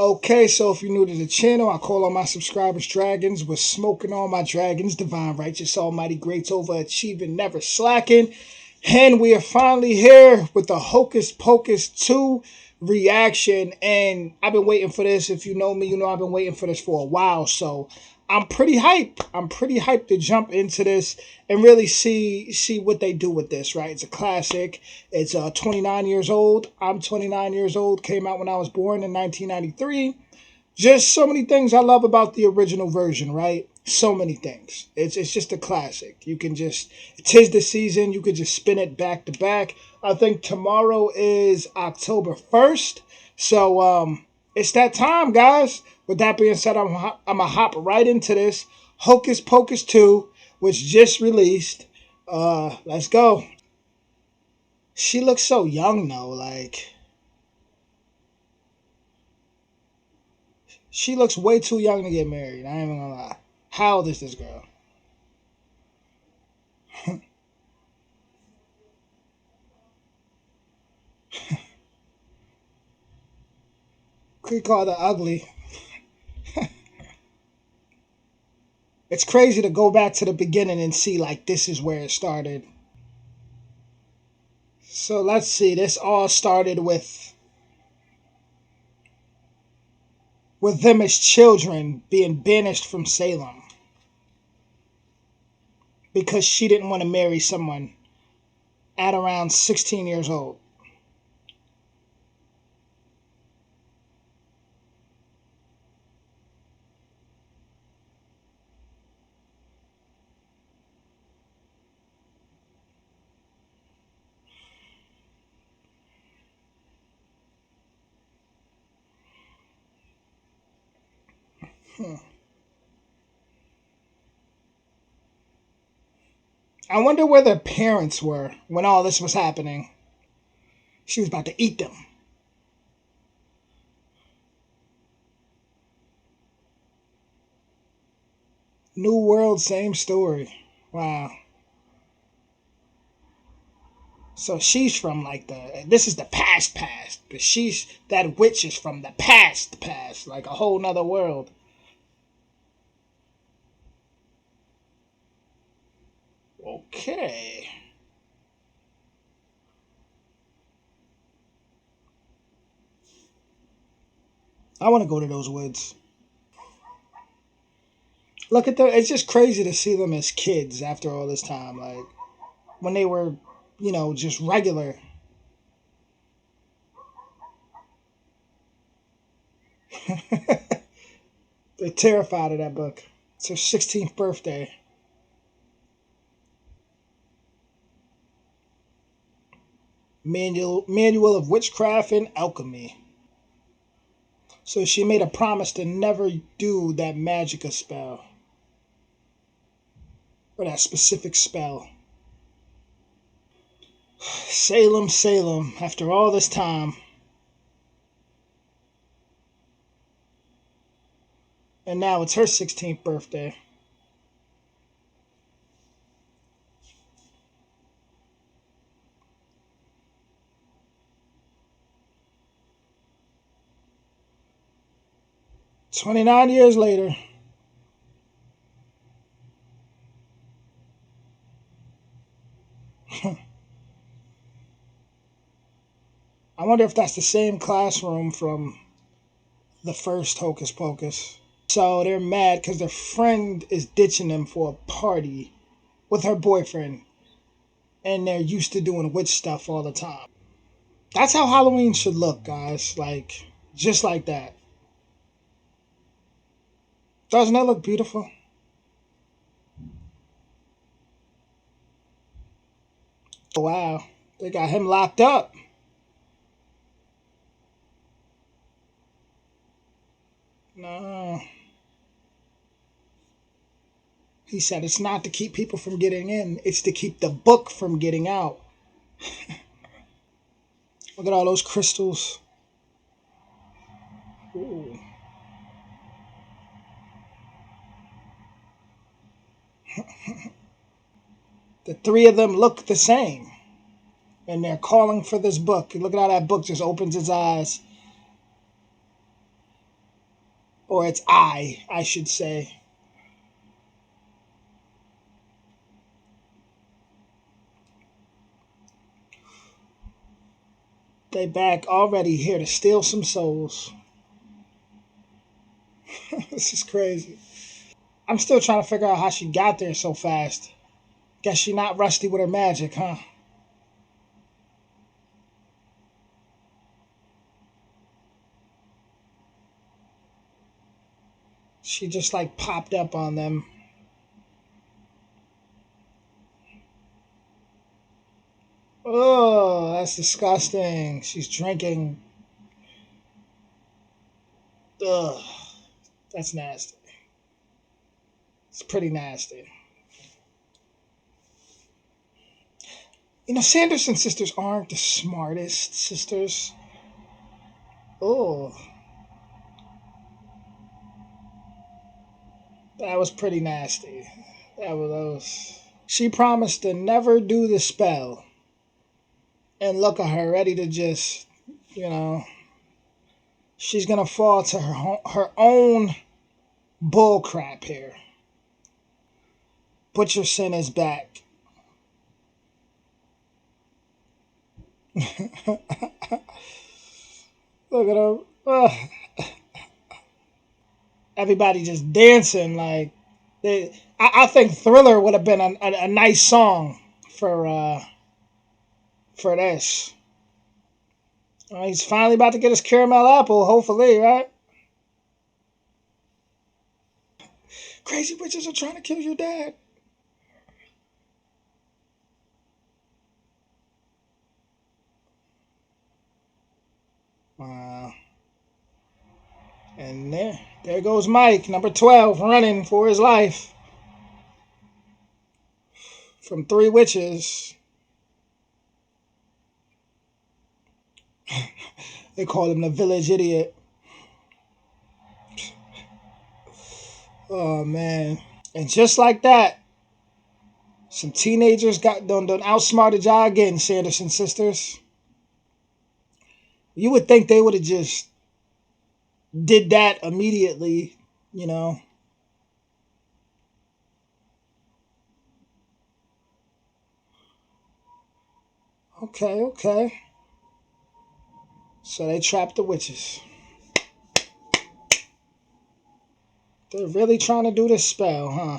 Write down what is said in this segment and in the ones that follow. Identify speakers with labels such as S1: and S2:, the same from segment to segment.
S1: Okay, so if you're new to the channel, I call all my subscribers dragons. We're smoking all my dragons, divine, righteous, almighty, greats, overachieving, never slacking. And we are finally here with the Hocus Pocus 2 reaction. And I've been waiting for this. If you know me, you know I've been waiting for this for a while. So I'm pretty hyped. I'm pretty hyped to jump into this and really see what they do with this, right? It's a classic. It's 29 years old. I'm 29 years old. Came out when I was born in 1993. Just so many things I love about the original version, right? So many things. It's just a classic. You can just, 'tis the season. You could just spin it back to back. I think tomorrow is October 1st. So it's that time, guys. With that being said, I'm going to hop right into this. Hocus Pocus 2, which just released. Let's go. She looks so young, though. Like, she looks way too young to get married. I ain't even gonna lie. How old is this girl? Could call her ugly. It's crazy to go back to the beginning and see, like, this is where it started. So let's see. This all started with them as children being banished from Salem because she didn't want to marry someone at around 16 years old. I wonder where their parents were when all this was happening. She was about to eat them. New world, same story. Wow. So she's from like this is the past, but that witch is from the past, like a whole nother world. Okay. I want to go to those woods. Look at them. It's just crazy to see them as kids after all this time. Like, when they were, just regular. They're terrified of that book. It's her 16th birthday. Manual of Witchcraft and Alchemy. So she made a promise to never do that magica spell. Or that specific spell. Salem, Salem, after all this time. And now it's her 16th birthday. $29 later. I wonder if that's the same classroom from the first Hocus Pocus. So they're mad because their friend is ditching them for a party with her boyfriend. And they're used to doing witch stuff all the time. That's how Halloween should look, guys. Like, just like that. Doesn't that look beautiful? Oh, wow. They got him locked up. No. He said it's not to keep people from getting in, it's to keep the book from getting out. Look at all those crystals. Ooh. The three of them look the same. And they're calling for this book. Look at how that book just opens its eyes. Or it's I should say. They back already here to steal some souls. This is crazy. I'm still trying to figure out how she got there so fast. Guess she not rusty with her magic, huh? She just like popped up on them. Oh, that's disgusting. She's drinking. Ugh, that's nasty. It's pretty nasty. You know, Sanderson sisters aren't the smartest sisters. Oh, that was pretty nasty. That was. She promised to never do the spell. And look at her, ready to just, you know, she's gonna fall to her own bull crap here. Butcherson is back. Look at her. Everybody just dancing like I think Thriller would have been a nice song for this. He's finally about to get his caramel apple, hopefully, right? Crazy witches are trying to kill your dad. Wow. And there goes Mike, number 12, running for his life from three witches. They call him the village idiot. Oh man! And just like that, some teenagers got done outsmarted y'all again, Sanderson sisters. You would think they would have just did that immediately, you know. Okay, okay. So they trapped the witches. They're really trying to do this spell, huh?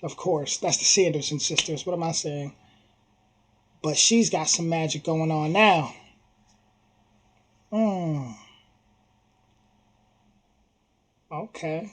S1: Of course, that's the Sanderson sisters. What am I saying? But she's got some magic going on now. Hmm. Okay.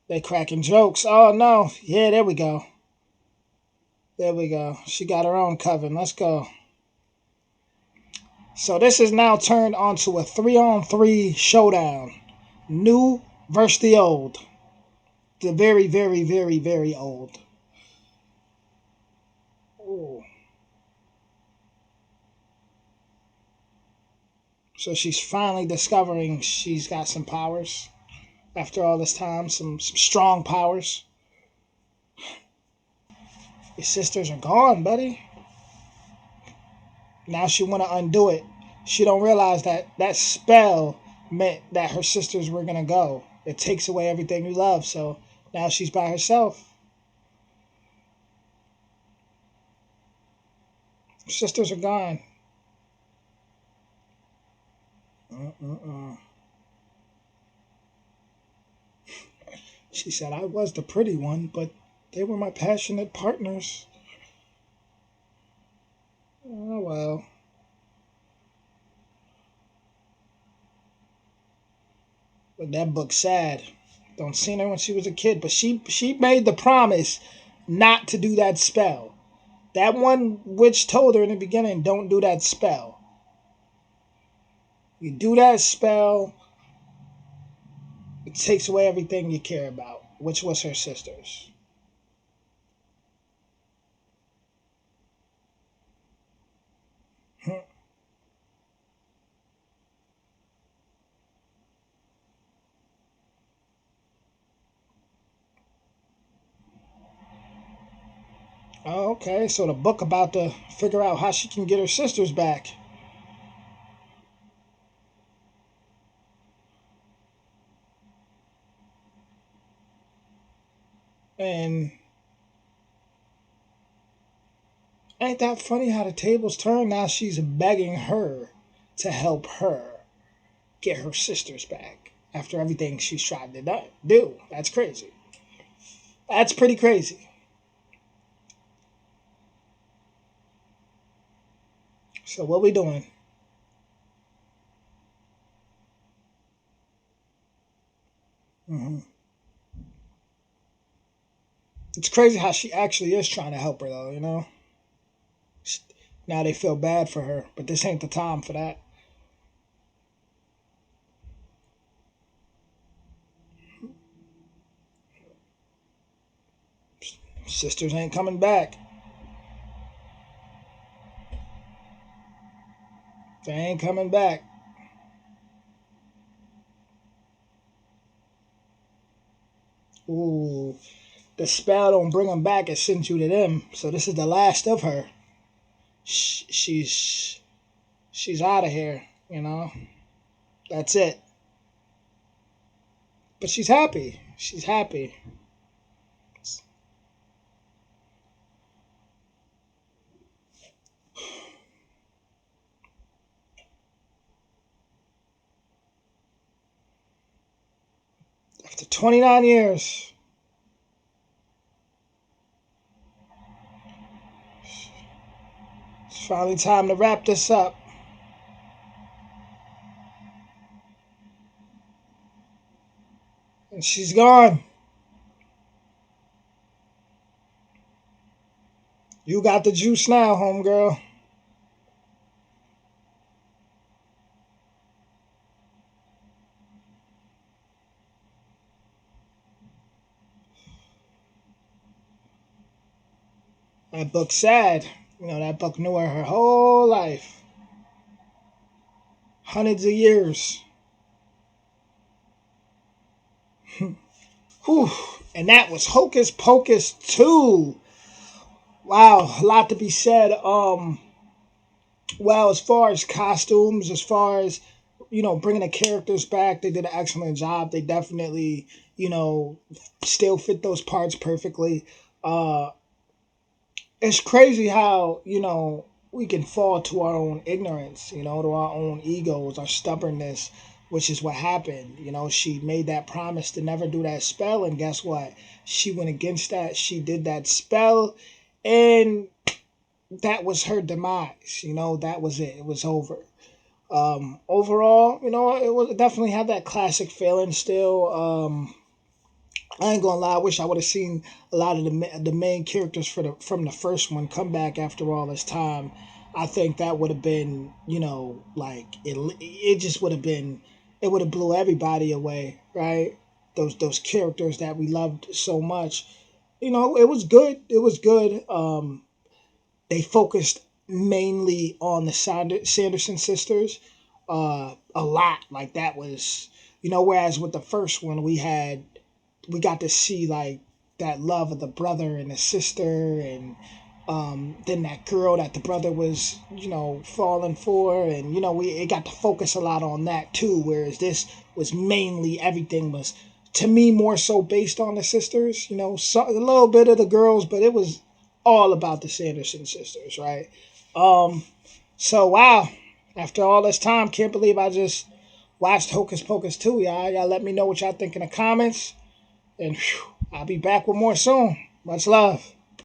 S1: They cracking jokes. Oh no. Yeah, there we go. There we go. She got her own coven. Let's go. So this is now turned onto a 3-on-3 showdown. New versus the old. The very, very, very, very old. Ooh. So she's finally discovering she's got some powers after all this time, some strong powers. Your sisters are gone, buddy. Now she want to undo it. She don't realize that that spell meant that her sisters were gonna go. It takes away everything you love. So now she's by herself. Her sisters are gone. Uh-uh-uh. She said, I was the pretty one, but they were my passionate partners. Oh well. But that book's sad. Don't seen her when she was a kid, but she made the promise not to do that spell. That one witch told her in the beginning, don't do that spell. You do that spell, it takes away everything you care about, which was her sisters. Oh, okay. So the book about to figure out how she can get her sisters back. And ain't that funny how the tables turn? Now she's begging her to help her get her sisters back after everything she's tried to do. That's crazy. That's pretty crazy. So what we doing? Hmm. It's crazy how she actually is trying to help her, though. Now they feel bad for her, but this ain't the time for that. Sisters ain't coming back. They ain't coming back. Ooh, the spell don't bring them back. It sends you to them. So this is the last of her. She's she's out of here. That's it. But she's happy. She's happy. After 29 years, it's finally time to wrap this up. And she's gone. You got the juice now, homegirl. That book's sad. That book knew her whole life. Hundreds of years. Whew. And that was Hocus Pocus 2. Wow, a lot to be said. Well, as far as costumes, as far as bringing the characters back, they did an excellent job. They definitely, still fit those parts perfectly. Uh, it's crazy how we can fall to our own ignorance, to our own egos, our stubbornness, which is what happened. She made that promise to never do that spell, and guess what? She went against that. She did that spell, and that was her demise. That was it. It was over. Overall, it definitely had that classic feeling still. I ain't gonna lie. I wish I would have seen a lot of the main characters from the first one come back after all this time. I think that would have been, like it just would have been, it would have blew everybody away, right? Those characters that we loved so much. It was good. It was good. They focused mainly on the Sanderson sisters, a lot. Like that was, whereas with the first one we got to see like that love of the brother and the sister, and then that girl that the brother was falling for, and we it got to focus a lot on that too, whereas this was mainly everything was, to me, more so based on the sisters, a little bit of the girls, but it was all about the Sanderson sisters, right? So wow, after all this time, can't believe I just watched Hocus Pocus 2. Y'all let me know what y'all think in the comments. And whew, I'll be back with more soon. Much love.